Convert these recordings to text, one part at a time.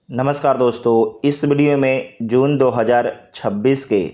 नमस्कार दोस्तों, इस वीडियो में जून 2026 के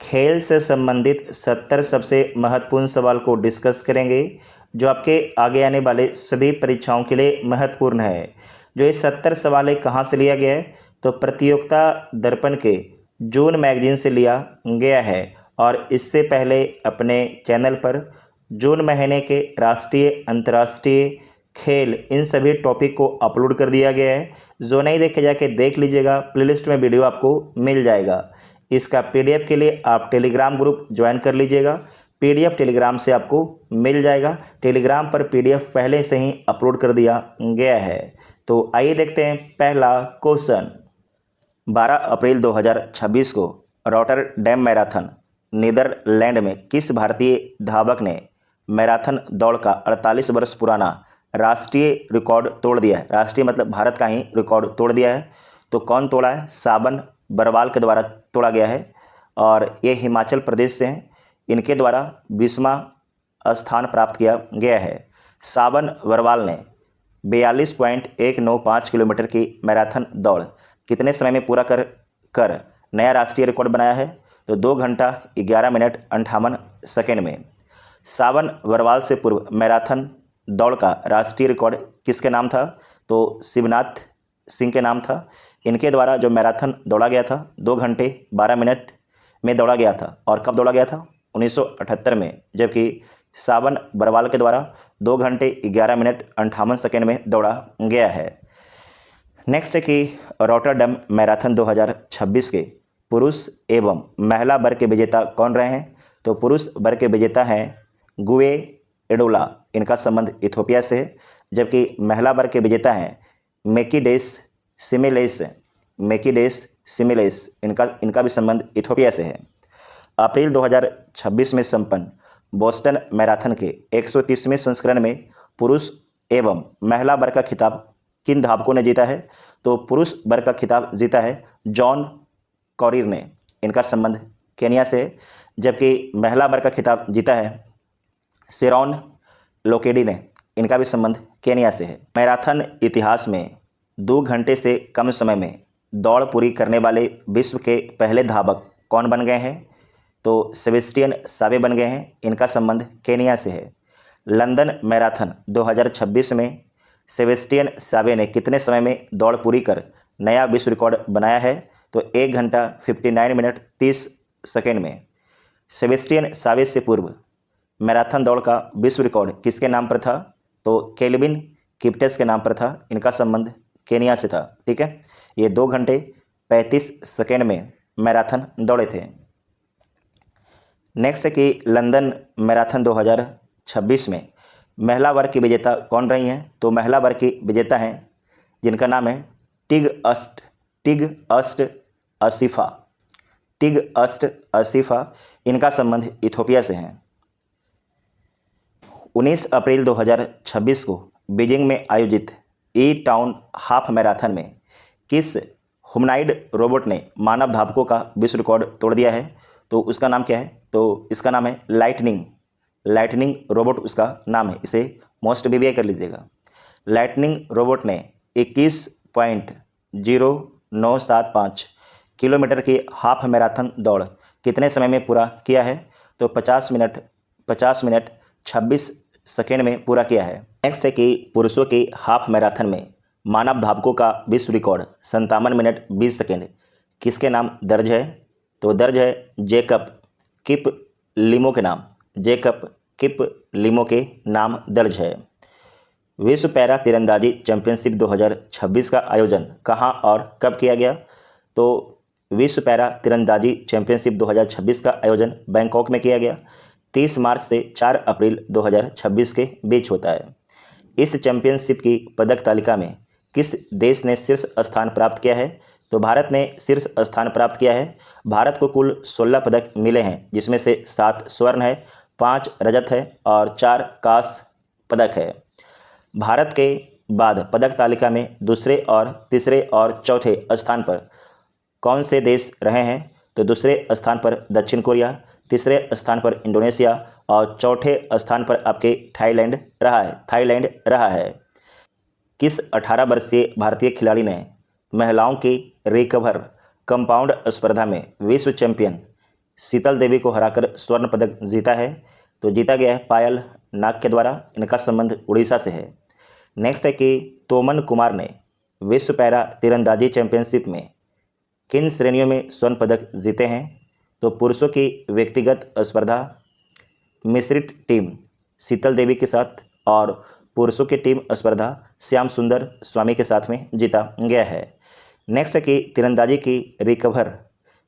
खेल से संबंधित 70 सबसे महत्वपूर्ण सवाल को डिस्कस करेंगे जो आपके आगे आने वाले सभी परीक्षाओं के लिए महत्वपूर्ण है। जो ये 70 सवाल है कहाँ से लिया गया है तो प्रतियोगिता दर्पण के जून मैगजीन से लिया गया है और इससे पहले अपने चैनल पर जून महीने के राष्ट्रीय अंतर्राष्ट्रीय खेल इन सभी टॉपिक को अपलोड कर दिया गया है। जो नहीं देखे जाके देख लीजिएगा, प्लेलिस्ट में वीडियो आपको मिल जाएगा। इसका पीडीएफ के लिए आप टेलीग्राम ग्रुप ज्वाइन कर लीजिएगा। पीडीएफ टेलीग्राम से आपको मिल जाएगा। टेलीग्राम पर पीडीएफ पहले से ही अपलोड कर दिया गया है। तो आइए देखते हैं पहला क्वेश्चन। 12 अप्रैल 2026 को रॉटरडैम मैराथन नीदरलैंड में किस भारतीय धावक ने मैराथन दौड़ का 48 वर्ष पुराना राष्ट्रीय रिकॉर्ड तोड़ दिया है? राष्ट्रीय मतलब भारत का ही रिकॉर्ड तोड़ दिया है। तो कौन तोड़ा है? सावन बरवाल के द्वारा तोड़ा गया है और ये हिमाचल प्रदेश से हैं। इनके द्वारा 20वां स्थान प्राप्त किया गया है। सावन बरवाल ने 42.195 किलोमीटर की मैराथन दौड़ कितने समय में पूरा कर नया राष्ट्रीय रिकॉर्ड बनाया है? तो 2 घंटा 11 मिनट 58 सेकेंड में। सावन बरवाल से पूर्व मैराथन दौड़ का राष्ट्रीय रिकॉर्ड किसके नाम था? तो शिवनाथ सिंह के नाम था। इनके द्वारा जो मैराथन दौड़ा गया था 2 घंटे 12 मिनट में दौड़ा गया था। और कब दौड़ा गया था? 1978 में, जबकि सावन बरवाल के द्वारा 2 घंटे 11 मिनट 58 सेकेंड में दौड़ा गया है। नेक्स्ट है कि रॉटरडैम मैराथन 2026 के पुरुष एवं महिला वर्ग के विजेता कौन रहे हैं? तो पुरुष वर्ग के विजेता हैं गुए एडोला, इनका संबंध इथोपिया से है। जबकि महिला वर्ग के विजेता हैं मेकिडेस सिमिलेस, इनका भी संबंध इथोपिया से है। अप्रैल 2026 में संपन्न बोस्टन मैराथन के 130वें संस्करण में पुरुष एवं महिला वर्ग का खिताब किन धावकों ने जीता है? तो पुरुष वर्ग का खिताब जीता है जॉन कॉरिर ने, इनका संबंध केनिया से है। जबकि महिला वर्ग का खिताब जीता है शेरॉन लोकेडी ने, इनका भी संबंध केनिया से है। मैराथन इतिहास में 2 घंटे से कम समय में दौड़ पूरी करने वाले विश्व के पहले धावक कौन बन गए हैं? तो सेबेस्टियन सावे बन गए हैं, इनका संबंध केनिया से है। लंदन मैराथन 2026 में सेबेस्टियन सावे ने कितने समय में दौड़ पूरी कर नया विश्व रिकॉर्ड बनाया है? तो 1 घंटा 59 मिनट 30 सेकेंड में। सेबेस्टियन सावे से पूर्व मैराथन दौड़ का विश्व रिकॉर्ड किसके नाम पर था? तो केल्विन किप्टस के नाम पर था, इनका संबंध केनिया से था। ठीक है, ये 2 घंटे 35 सेकेंड में मैराथन दौड़े थे। नेक्स्ट है कि लंदन मैराथन 2026 में महिला वर्ग की विजेता कौन रही हैं? तो महिला वर्ग की विजेता हैं जिनका नाम है टिग अस्ट असीफा, इनका संबंध इथोपिया से है। 19 अप्रैल 2026 को बीजिंग में आयोजित ई टाउन हाफ मैराथन में किस ह्यूमनॉइड रोबोट ने मानव धावकों का विश्व रिकॉर्ड तोड़ दिया है? तो उसका नाम क्या है? तो इसका नाम है लाइटनिंग रोबोट, उसका नाम है। इसे मोस्ट बीबीआई कर लीजिएगा। लाइटनिंग रोबोट ने 21.0975 किलोमीटर की हाफ मैराथन दौड़ कितने समय में पूरा किया है? तो 50 मिनट 26 सेकेंड में पूरा किया है। नेक्स्ट है कि पुरुषों की हाफ मैराथन में मानव धावकों का विश्व रिकॉर्ड 57 मिनट 20 सेकेंड किसके नाम दर्ज है? तो दर्ज है जेकब किप लिमो के नाम दर्ज है। विश्व पैरा तीरंदाजी चैंपियनशिप 2026 का आयोजन कहाँ और कब किया गया? तो विश्व पैरा तीरंदाजी चैंपियनशिप 2026 का आयोजन बैंकॉक में किया गया। 30 मार्च से 4 अप्रैल 2026 के बीच होता है। इस चैंपियनशिप की पदक तालिका में किस देश ने शीर्ष स्थान प्राप्त किया है? तो भारत ने शीर्ष स्थान प्राप्त किया है। भारत को कुल 16 पदक मिले हैं, जिसमें से 7 स्वर्ण है, 5 रजत है और 4 कांस्य पदक है। भारत के बाद पदक तालिका में दूसरे और तीसरे और चौथे स्थान पर कौन से देश रहे हैं? तो दूसरे स्थान पर दक्षिण कोरिया, तीसरे स्थान पर इंडोनेशिया और चौथे स्थान पर आपके थाईलैंड रहा है। किस 18 वर्षीय भारतीय खिलाड़ी ने महिलाओं की रिकवर कंपाउंड स्पर्धा में विश्व चैंपियन शीतल देवी को हराकर स्वर्ण पदक जीता है? तो जीता गया है पायल नाग के द्वारा। इनका संबंध उड़ीसा से है। नेक्स्ट है कि तोमन कुमार ने विश्व पैरा तीरंदाजी चैंपियनशिप में किन श्रेणियों में स्वर्ण पदक जीते हैं? तो पुरुषों की व्यक्तिगत स्पर्धा मिश्रित टीम शीतल देवी के साथ और पुरुषों की टीम स्पर्धा श्याम सुंदर स्वामी के साथ में जीता गया है। नेक्स्ट है कि तीरंदाजी की रिकवर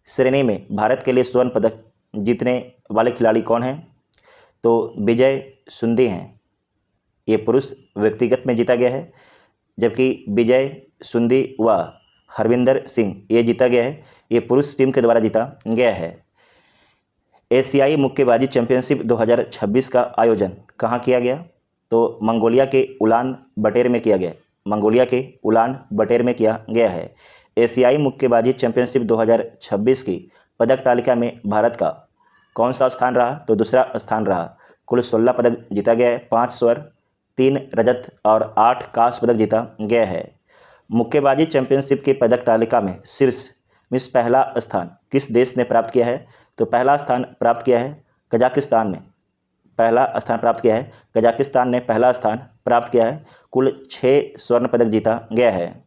श्रेणी में भारत के लिए स्वर्ण पदक जीतने वाले खिलाड़ी कौन हैं? तो विजय सुंदी हैं। ये पुरुष व्यक्तिगत में जीता गया है, जबकि विजय सुंदी व हरविंदर सिंह ये जीता गया है। ये पुरुष टीम के द्वारा जीता गया है। एशियाई मुक्केबाजी चैंपियनशिप 2026 का आयोजन कहाँ किया गया? तो मंगोलिया के उलान बटेर में किया गया। मंगोलिया के उलान बटेर में किया गया है। एशियाई मुक्केबाजी चैंपियनशिप 2026 की पदक तालिका में भारत का कौन सा स्थान रहा? तो दूसरा स्थान रहा। कुल 16 पदक जीता गया है, 5 स्वर्ण, 3 रजत और 8 कांस्य पदक जीता गया है। मुक्केबाजी चैंपियनशिप की पदक तालिका में शीर्ष में पहला स्थान किस देश ने प्राप्त किया है? तो पहला स्थान प्राप्त किया है कजाकिस्तान ने। पहला स्थान प्राप्त किया है कजाकिस्तान ने पहला स्थान प्राप्त किया है। कुल 6 स्वर्ण पदक जीता गया है।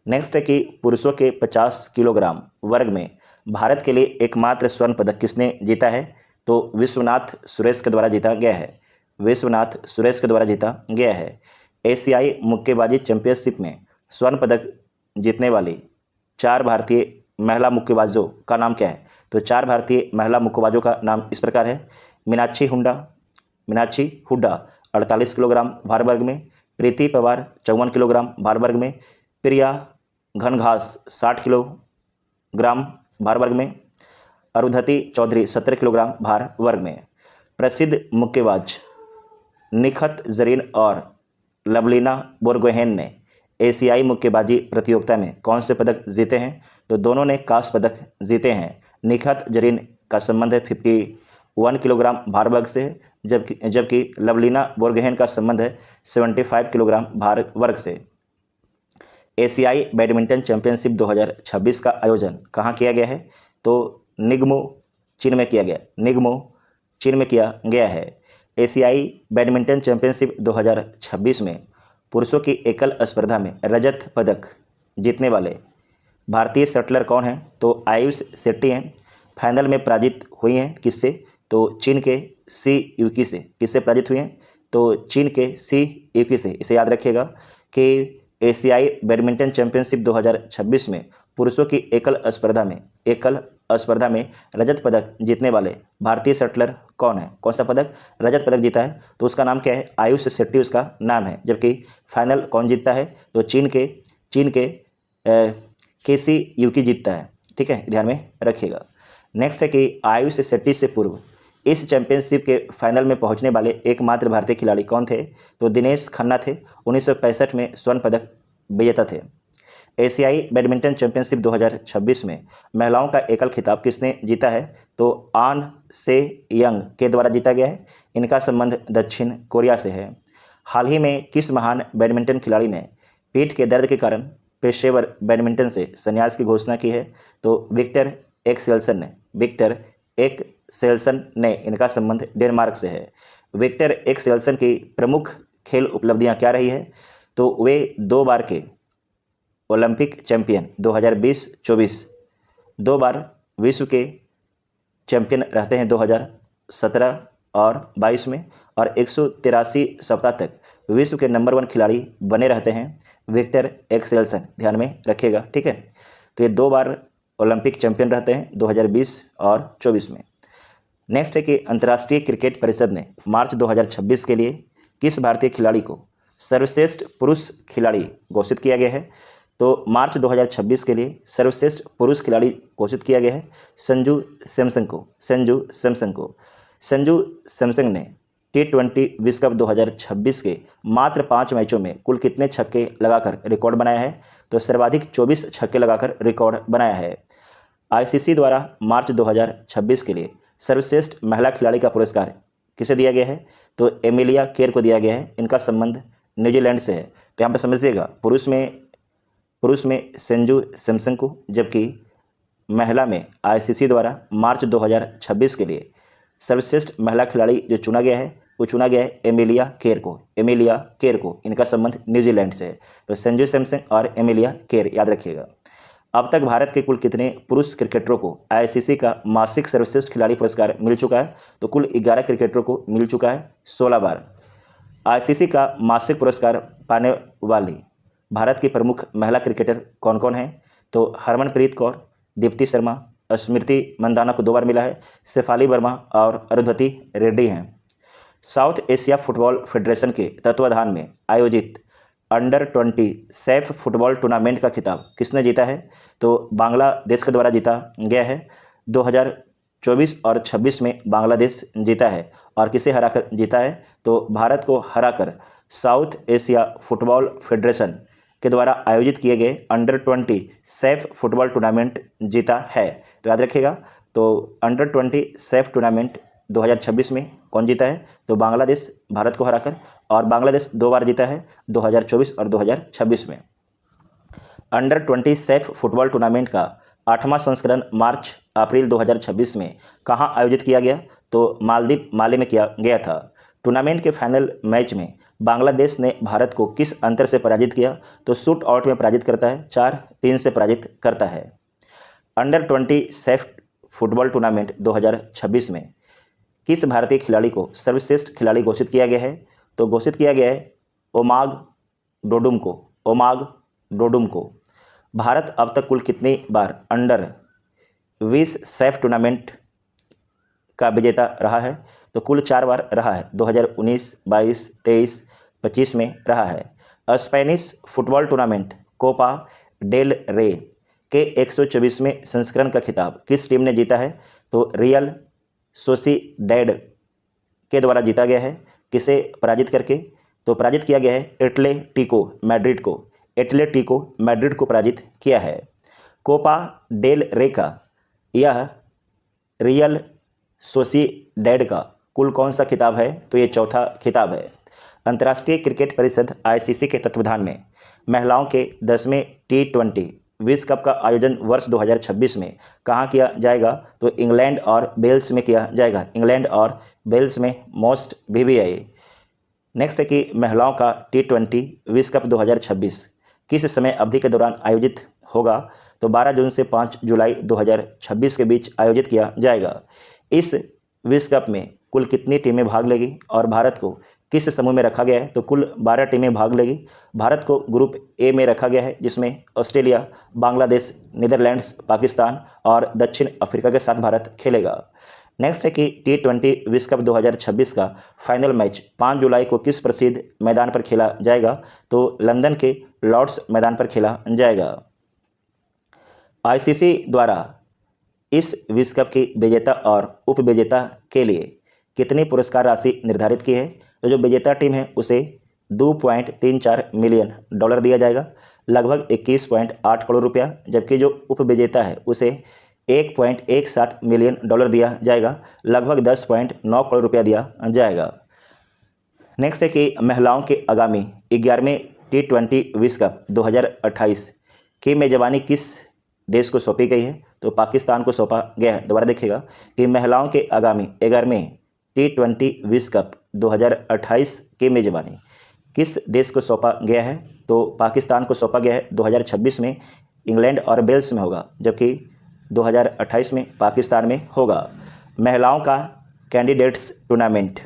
नेक्स्ट है कि पुरुषों के 50 किलोग्राम वर्ग में भारत के लिए एकमात्र स्वर्ण पदक किसने जीता है? तो विश्वनाथ सुरेश के द्वारा जीता गया है। विश्वनाथ सुरेश के द्वारा जीता गया है। एशियाई मुक्केबाजी चैंपियनशिप में स्वर्ण पदक जीतने वाली 4 भारतीय महिला मुक्केबाजों का नाम क्या है? तो 4 भारतीय महिला मुक्केबाजों का नाम इस प्रकार है। मीनाक्षी हुड्डा 48 किलोग्राम भार वर्ग में, प्रीति पवार 54 किलोग्राम भार वर्ग में, प्रिया घनघास 60 किलोग्राम भार वर्ग में, अरुंधति चौधरी 70 किलोग्राम भार वर्ग में। प्रसिद्ध मुक्केबाज निखत जरीन और लवलीना बोरगोहेन ने एशियाई मुक्केबाजी प्रतियोगिता में कौन से पदक जीते हैं? तो दोनों ने कांस्य पदक जीते हैं। निखत जरीन का संबंध है 51 किलोग्राम भार वर्ग से, जबकि लवलीना बोरगोहेन का संबंध है 75 किलोग्राम भार वर्ग से। एशियाई बैडमिंटन चैंपियनशिप 2026 का आयोजन कहाँ किया गया है? तो निग्मो चीन में किया गया। निग्मो चीन में किया गया है। एशियाई बैडमिंटन चैंपियनशिप 2026 में पुरुषों की एकल स्पर्धा में रजत पदक जीतने वाले भारतीय शटलर कौन हैं? तो आयुष शेट्टी हैं। फाइनल में पराजित हुई हैं किससे? तो चीन के सी यूकी से। किससे पराजित हुई हैं? तो चीन के सी यूकी से। इसे याद रखिएगा कि एशियाई बैडमिंटन चैंपियनशिप 2026 में पुरुषों की एकल स्पर्धा में रजत पदक जीतने वाले भारतीय शटलर कौन है? कौन सा पदक रजत पदक जीता है? तो उसका नाम क्या है? आयुष शेट्टी उसका नाम है। जबकि फाइनल कौन जीतता है? तो चीन के केसी यूकी जीतता है। ठीक है, ध्यान में रखिएगा। नेक्स्ट है कि आयुष शेट्टी से पूर्व इस चैंपियनशिप के फाइनल में पहुंचने वाले एकमात्र भारतीय खिलाड़ी कौन थे? तो दिनेश खन्ना थे। 1965 में स्वर्ण पदक विजेता थे। एशियाई बैडमिंटन चैंपियनशिप 2026 में महिलाओं का एकल खिताब किसने जीता है? तो आन से यंग के द्वारा जीता गया है। इनका संबंध दक्षिण कोरिया से है। हाल ही में किस महान बैडमिंटन खिलाड़ी ने पीठ के दर्द के कारण पेशेवर बैडमिंटन से संन्यास की घोषणा की है? तो विक्टर एक्सेल्सन ने। इनका संबंध डेनमार्क से है। विक्टर एक्सेल्सन की प्रमुख खेल उपलब्धियां क्या रही है? तो वे 2 बार के ओलंपिक चैंपियन 2020-24, 2 बार विश्व के चैंपियन रहते हैं 2017 और 22 में, और 183 सप्ताह तक विश्व के नंबर 1 खिलाड़ी बने रहते हैं विक्टर एक्सेल्सन। ध्यान में रखिएगा। ठीक है, तो ये 2 बार ओलंपिक चैंपियन रहते हैं 2020 और 24 में। नेक्स्ट है कि अंतर्राष्ट्रीय क्रिकेट परिषद ने मार्च 2026 के लिए किस भारतीय खिलाड़ी को सर्वश्रेष्ठ पुरुष खिलाड़ी घोषित किया गया है? तो मार्च 2026 के लिए सर्वश्रेष्ठ पुरुष खिलाड़ी घोषित किया गया है संजू सैमसंग को। संजू सैमसंग ने T20 विश्व कप 2026 के मात्र 5 मैचों में कुल कितने छक्के लगाकर रिकॉर्ड बनाया है? तो सर्वाधिक 24 छक्के लगाकर रिकॉर्ड बनाया है। आईसीसी द्वारा मार्च 2026 के लिए सर्वश्रेष्ठ महिला खिलाड़ी का पुरस्कार किसे दिया गया है? तो एमिलिया केर को दिया गया है। इनका संबंध न्यूजीलैंड से है। तो यहाँ पर समझिएगा, पुरुष में संजू सैमसन को, जबकि महिला में आईसीसी द्वारा मार्च 2026 के लिए सर्वश्रेष्ठ महिला खिलाड़ी जो चुना गया है वो चुना गया है एमिलिया केर को। एमिलिया केर को, इनका संबंध न्यूजीलैंड से है। तो संजू सैमसन और एमिलिया केर याद रखिएगा। अब तक भारत के कुल कितने पुरुष क्रिकेटरों को आईसीसी का मासिक सर्वश्रेष्ठ खिलाड़ी पुरस्कार मिल चुका है? तो कुल 11 क्रिकेटरों को मिल चुका है 16 बार। आईसीसी का मासिक पुरस्कार पाने वाली भारत की प्रमुख महिला क्रिकेटर कौन कौन है? तो हरमनप्रीत कौर, दीप्ति शर्मा, स्मृति मंदाना को 2 बार मिला है, शेफाली वर्मा और अरुंधति रेड्डी हैं। साउथ एशिया फुटबॉल फेडरेशन के तत्वाधान में आयोजित अंडर 20 सैफ फुटबॉल टूर्नामेंट का खिताब किसने जीता है? तो बांग्लादेश के द्वारा जीता गया है। 2024 और 26 में बांग्लादेश जीता है। और किसे हराकर जीता है? तो भारत को हराकर साउथ एशिया फुटबॉल फेडरेशन के द्वारा आयोजित किए गए अंडर 20 सैफ फुटबॉल टूर्नामेंट जीता है। तो याद रखिएगा। तो अंडर 20 सैफ टूर्नामेंट 2026 में कौन जीता है? तो बांग्लादेश, भारत को हराकर। और बांग्लादेश 2 बार जीता है, 2024 और 2026 में। अंडर 20 सैफ फुटबॉल टूर्नामेंट का 8वां संस्करण मार्च अप्रैल 2026 में कहां आयोजित किया गया? तो मालदीव, माले में किया गया था। टूर्नामेंट के फाइनल मैच में बांग्लादेश ने भारत को किस अंतर से पराजित किया? तो शूट आउट में पराजित करता है, 4-3 से पराजित करता है। अंडर 20 सैफ फुटबॉल टूर्नामेंट 2026 में किस भारतीय खिलाड़ी को सर्वश्रेष्ठ खिलाड़ी घोषित किया गया है? तो घोषित किया गया है ओमाग डोडुम को। ओमाग डोडुम को। भारत अब तक कुल कितनी बार अंडर 20 सैफ टूर्नामेंट का विजेता रहा है? तो कुल 4 बार रहा है, 2019, 22, 23, 25 में रहा है। Spanish football tournament Copa del Rey के 124वें संस्करण का खिताब किस टीम ने जीता है? तो रियल सोसिडेड के द्वारा जीता गया है। किसे पराजित करके? तो पराजित किया गया है एटलेटिको मैड्रिड को। एटलेटिको मैड्रिड को पराजित किया है। कोपा डेल रे का यह रियल सोसिडेड का कुल कौन सा खिताब है? तो ये चौथा खिताब है। अंतर्राष्ट्रीय क्रिकेट परिषद आईसीसी के तत्वाधान में महिलाओं के 10वें T20 विश्व कप का आयोजन वर्ष 2026 में कहाँ किया जाएगा? तो इंग्लैंड और वेल्स में किया जाएगा। इंग्लैंड और वेल्स में मोस्ट VBI। नेक्स्ट है कि महिलाओं का T20 विश्व कप 2026 किस समय अवधि के दौरान आयोजित होगा? तो 12 जून से 5 जुलाई 2026 के बीच आयोजित किया जाएगा। इस विश्व कप में कुल कितनी टीमें भाग लेगी और भारत को किस समूह में रखा गया है? तो कुल 12 टीमें भाग लेगी। भारत को ग्रुप ए में रखा गया है, जिसमें ऑस्ट्रेलिया, बांग्लादेश, नीदरलैंड्स, पाकिस्तान और दक्षिण अफ्रीका के साथ भारत खेलेगा। नेक्स्ट है कि T20 विश्व कप 2026 का फाइनल मैच 5 जुलाई को किस प्रसिद्ध मैदान पर खेला जाएगा? तो लंदन के लॉर्ड्स मैदान पर खेला जाएगा। आईसीसी द्वारा इस विश्व कप की विजेता और उप विजेता के लिए कितनी पुरस्कार राशि निर्धारित की है? तो जो विजेता टीम है उसे $2.34 मिलियन दिया जाएगा, लगभग 21.8 करोड़ रुपया। जबकि जो उप विजेता है उसे $1.17 मिलियन दिया जाएगा, लगभग 10.9 करोड़ रुपया दिया जाएगा। नेक्स्ट है कि महिलाओं के आगामी 11वें T20 विश्व कप 2028 की मेजबानी किस देश को सौंपी गई है? तो पाकिस्तान को सौंपा गया है। दोबारा देखिएगा कि महिलाओं के आगामी 11वें T20 विश्व कप 2028 की मेजबानी किस देश को सौंपा गया है? तो पाकिस्तान को सौंपा गया है। 2026 में इंग्लैंड और वेल्स में होगा, जबकि 2028 में पाकिस्तान में होगा। महिलाओं का कैंडिडेट्स टूर्नामेंट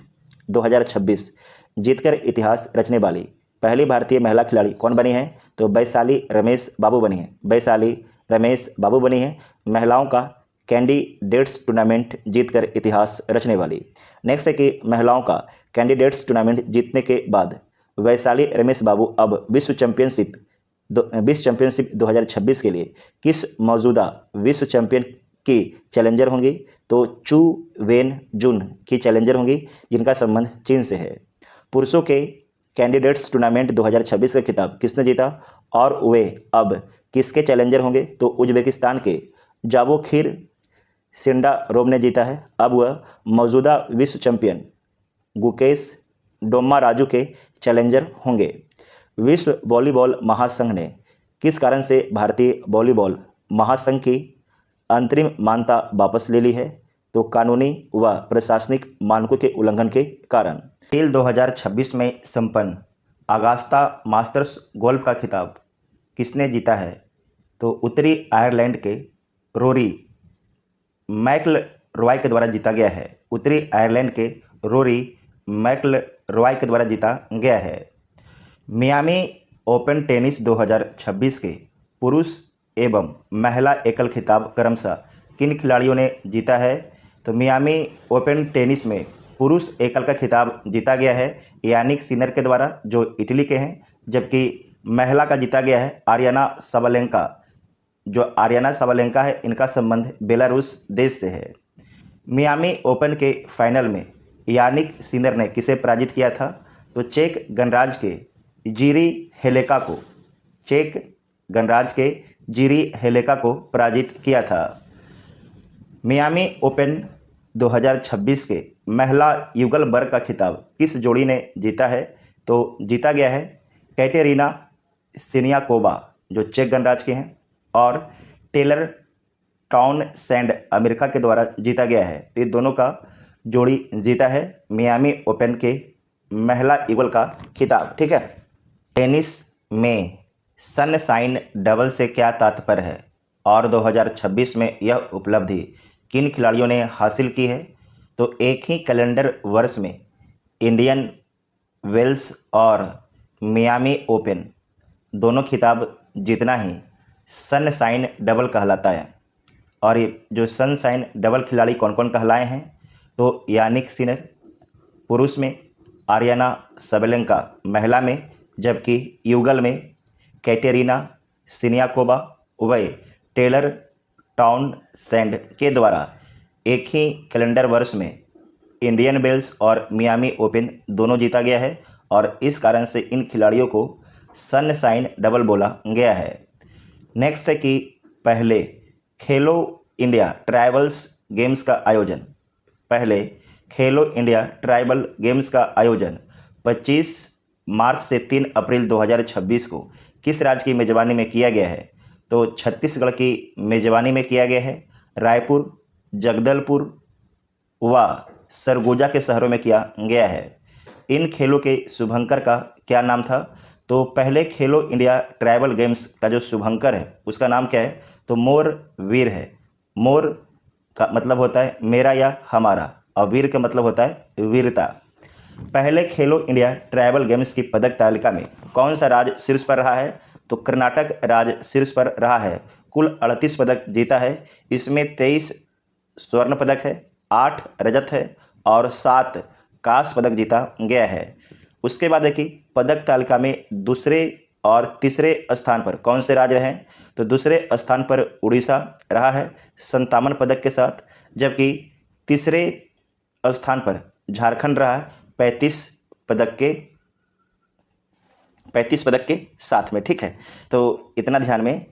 2026 जीतकर इतिहास रचने वाली पहली भारतीय महिला खिलाड़ी कौन बनी है? तो वैशाली रमेश बाबू बनी है। वैशाली रमेश बाबू बनी है महिलाओं का कैंडिडेट्स टूर्नामेंट जीतकर इतिहास रचने वाली। नेक्स्ट है कि महिलाओं का कैंडिडेट्स टूर्नामेंट जीतने के बाद वैशाली रमेश बाबू अब विश्व चैंपियनशिप 2026 के लिए किस मौजूदा विश्व चैंपियन की चैलेंजर होंगी? तो चू वेन जुन की चैलेंजर होंगी, जिनका संबंध चीन से है। पुरुषों के कैंडिडेट्स टूर्नामेंट 2026 का खिताब किसने जीता और वे अब किसके चैलेंजर होंगे? तो उज्बेकिस्तान के जावोखिर सिंडारोव ने जीता है। अब वह मौजूदा विश्व चैंपियन गुकेश डोम्मा राजू के चैलेंजर होंगे। विश्व वॉलीबॉल महासंघ ने किस कारण से भारतीय वॉलीबॉल महासंघ की अंतरिम मान्यता वापस ले ली है? तो कानूनी व प्रशासनिक मानकों के उल्लंघन के कारण। खेल 2026 में संपन्न अगास्टा मास्टर्स गोल्फ का खिताब किसने जीता है? तो उत्तरी आयरलैंड के रोरी मैकइलरॉय के द्वारा जीता गया है। उत्तरी आयरलैंड के रोरी मैकइलरॉय के द्वारा जीता गया है। मियामी ओपन टेनिस 2026 के पुरुष एवं महिला एकल खिताब क्रमशः किन खिलाड़ियों ने जीता है? तो मियामी ओपन टेनिस में पुरुष एकल का खिताब जीता गया है यानिक सिनर के द्वारा, जो इटली के हैं, जबकि महिला का जीता गया है आरियाना साबालेंका। जो आरियाना साबालेंका है, इनका संबंध बेलारूस देश से है। मियामी ओपन के फाइनल में यानिक सिनर ने किसे पराजित किया था? तो चेक गणराज्य के जिरी हेलेका को पराजित किया था। मियामी ओपन 2026 के महिला युगल वर्ग का खिताब किस जोड़ी ने जीता है? तो जीता गया है कैटेरिना सिनियाकोवा, जो चेक गणराज्य के हैं, और टेलर टाउनसेंड अमेरिका के द्वारा जीता गया है। ये दोनों का जोड़ी जीता है मियामी ओपन के महिला युगल का खिताब। ठीक है। टेनिस में सनशाइन डबल से क्या तात्पर्य है और 2026 में यह उपलब्धि किन खिलाड़ियों ने हासिल की है? तो एक ही कैलेंडर वर्ष में इंडियन वेल्स और मियामी ओपन दोनों खिताब जीतना ही सनशाइन डबल कहलाता है। और ये जो सनशाइन डबल खिलाड़ी कौन कौन कहलाए हैं? तो यानिक सिनर पुरुष में, आरियाना साबालेंका महिला में, जबकि युगल में कैटेरिना सिनियाकोवा वह टेलर टाउनसेंड के द्वारा एक ही कैलेंडर वर्ष में इंडियन वेल्स और मियामी ओपन दोनों जीता गया है और इस कारण से इन खिलाड़ियों को सनशाइन डबल बोला गया है। नेक्स्ट है कि पहले खेलो इंडिया ट्राइबल्स गेम्स का आयोजन 25 मार्च से 3 अप्रैल 2026 को किस राज्य की मेज़बानी में किया गया है? तो छत्तीसगढ़ की मेज़बानी में किया गया है। रायपुर, जगदलपुर व सरगुजा के शहरों में किया गया है। इन खेलों के शुभंकर का क्या नाम था? तो पहले खेलो इंडिया ट्राइबल गेम्स का जो शुभंकर है उसका नाम क्या है? तो मोर वीर है। मोर का मतलब होता है मेरा या हमारा और वीर का मतलब होता है वीरता। पहले खेलो इंडिया ट्राइबल गेम्स की पदक तालिका में कौन सा राज्य शीर्ष पर रहा है? तो कर्नाटक राज्य शीर्ष पर रहा है। कुल 38 पदक जीता है। इसमें 23 स्वर्ण पदक है, 8 रजत है और 7 कांस्य पदक जीता गया है। उसके बाद है कि पदक तालिका में दूसरे और तीसरे स्थान पर कौन से राज्य रहे? तो दूसरे स्थान पर उड़ीसा रहा है 57 पदक के साथ, जबकि तीसरे स्थान पर झारखंड रहा है 35 पदक के साथ में। ठीक है, तो इतना ध्यान में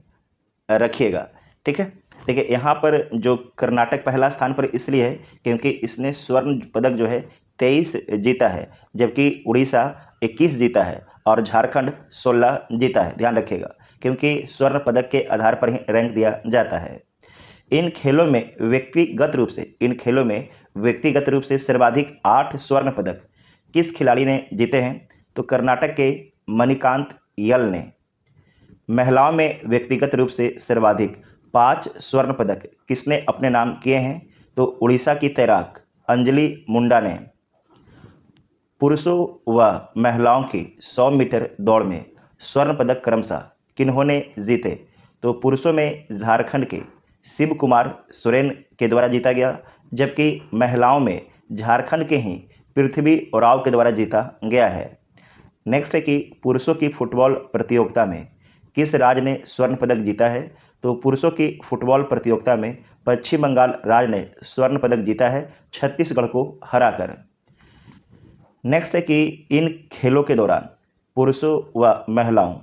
रखिएगा। ठीक है, देखिए यहाँ पर जो कर्नाटक पहला स्थान पर इसलिए है क्योंकि इसने स्वर्ण पदक जो है 23 जीता है, जबकि उड़ीसा 21 जीता है और झारखंड 16 जीता है। ध्यान रखिएगा क्योंकि स्वर्ण पदक के आधार पर ही रैंक दिया जाता है। इन खेलों में व्यक्तिगत रूप से सर्वाधिक 8 स्वर्ण पदक किस खिलाड़ी ने जीते हैं? तो कर्नाटक के मणिकांत यल ने। महिलाओं में व्यक्तिगत रूप से सर्वाधिक 5 स्वर्ण पदक किसने अपने नाम किए हैं? तो उड़ीसा की तैराक अंजलि मुंडा ने। पुरुषों व महिलाओं की 100 मीटर दौड़ में स्वर्ण पदक क्रमशः किन्होंने जीते? तो पुरुषों में झारखंड के शिव कुमार सोरेन के द्वारा जीता गया, जबकि महिलाओं में झारखंड के ही पृथ्वी उरांव के द्वारा जीता गया है। नेक्स्ट है कि पुरुषों की फुटबॉल प्रतियोगिता में किस राज्य ने स्वर्ण पदक जीता है? तो पुरुषों की फुटबॉल प्रतियोगिता में पश्चिम बंगाल राज्य ने स्वर्ण पदक जीता है छत्तीसगढ़ को हराकर। नेक्स्ट है कि इन खेलों के दौरान पुरुषों व महिलाओं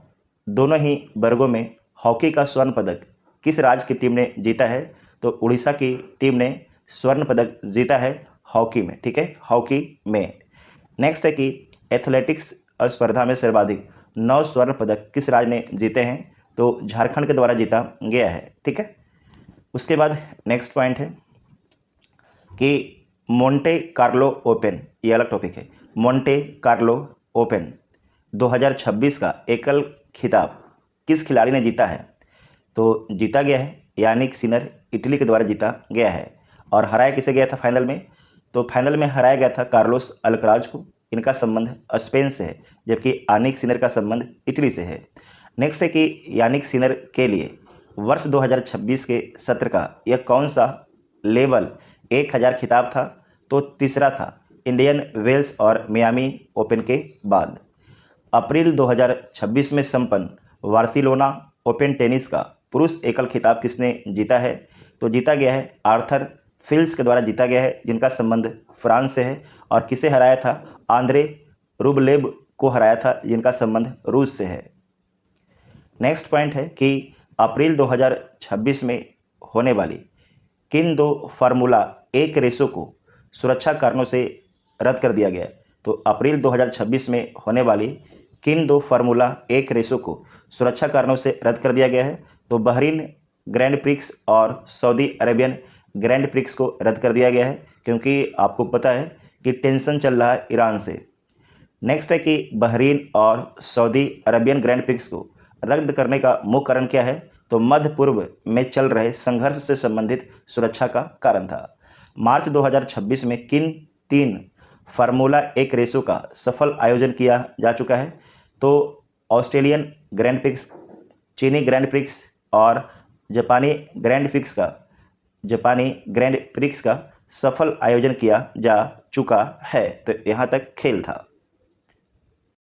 दोनों ही वर्गों में हॉकी का स्वर्ण पदक किस राज्य की टीम ने जीता है? तो उड़ीसा की टीम ने स्वर्ण पदक जीता है हॉकी में। ठीक है, हॉकी में। नेक्स्ट है कि एथलेटिक्स स्पर्धा में सर्वाधिक 9 स्वर्ण पदक किस राज्य ने जीते हैं? तो झारखंड के द्वारा जीता गया है। ठीक है, उसके बाद नेक्स्ट पॉइंट है कि मोंटे कार्लो ओपन, ये अलग टॉपिक है। मोंटे कार्लो ओपन 2026 का एकल खिताब किस खिलाड़ी ने जीता है? तो जीता गया है यानिक सिनर, इटली के द्वारा जीता गया है। और हराया किसे गया था फाइनल में? तो फाइनल में हराया गया था कार्लोस अल्कराज को। इनका संबंध स्पेन से है, जबकि यानिक सिनर का संबंध इटली से है। नेक्स्ट है कि यानिक सिनर के लिए वर्ष 2026 के सत्र का यह कौन सा लेवल 1000 खिताब था? तो तीसरा था, इंडियन वेल्स और मियामी ओपन के बाद। अप्रैल 2026 में संपन्न बार्सिलोना ओपन टेनिस का पुरुष एकल खिताब किसने जीता है? तो जीता गया है आर्थर फिल्स के द्वारा जीता गया है, जिनका संबंध फ्रांस से है। और किसे हराया था? आंद्रे रुबलेव को हराया था, जिनका संबंध रूस से है। नेक्स्ट पॉइंट है कि अप्रैल 2026 में होने वाली किन 2 फार्मूला 1 रेसों को सुरक्षा कारणों से रद्द कर दिया गया? तो अप्रैल 2026 में होने वाली किन 2 फार्मूला 1 रेसों को सुरक्षा कारणों से रद्द कर दिया गया है? तो बहरीन ग्रैंड प्रिक्स और सऊदी अरेबियन ग्रैंड प्रिक्स को रद्द कर दिया गया है, क्योंकि आपको पता है कि टेंशन चल रहा है ईरान से। नेक्स्ट है कि बहरीन और सऊदी अरेबियन ग्रैंड प्रिक्स को रद्द करने का मुख्य कारण क्या है? तो मध्य पूर्व में चल रहे संघर्ष से संबंधित सुरक्षा का कारण था। मार्च 2026 में किन 3 फार्मूला 1 रेसों का सफल आयोजन किया जा चुका है? तो ऑस्ट्रेलियन ग्रैंड प्रिक्स, चीनी ग्रैंड प्रिक्स और जापानी ग्रैंड प्रिक्स का सफल आयोजन किया जा चुका है। तो यहाँ तक खेल था।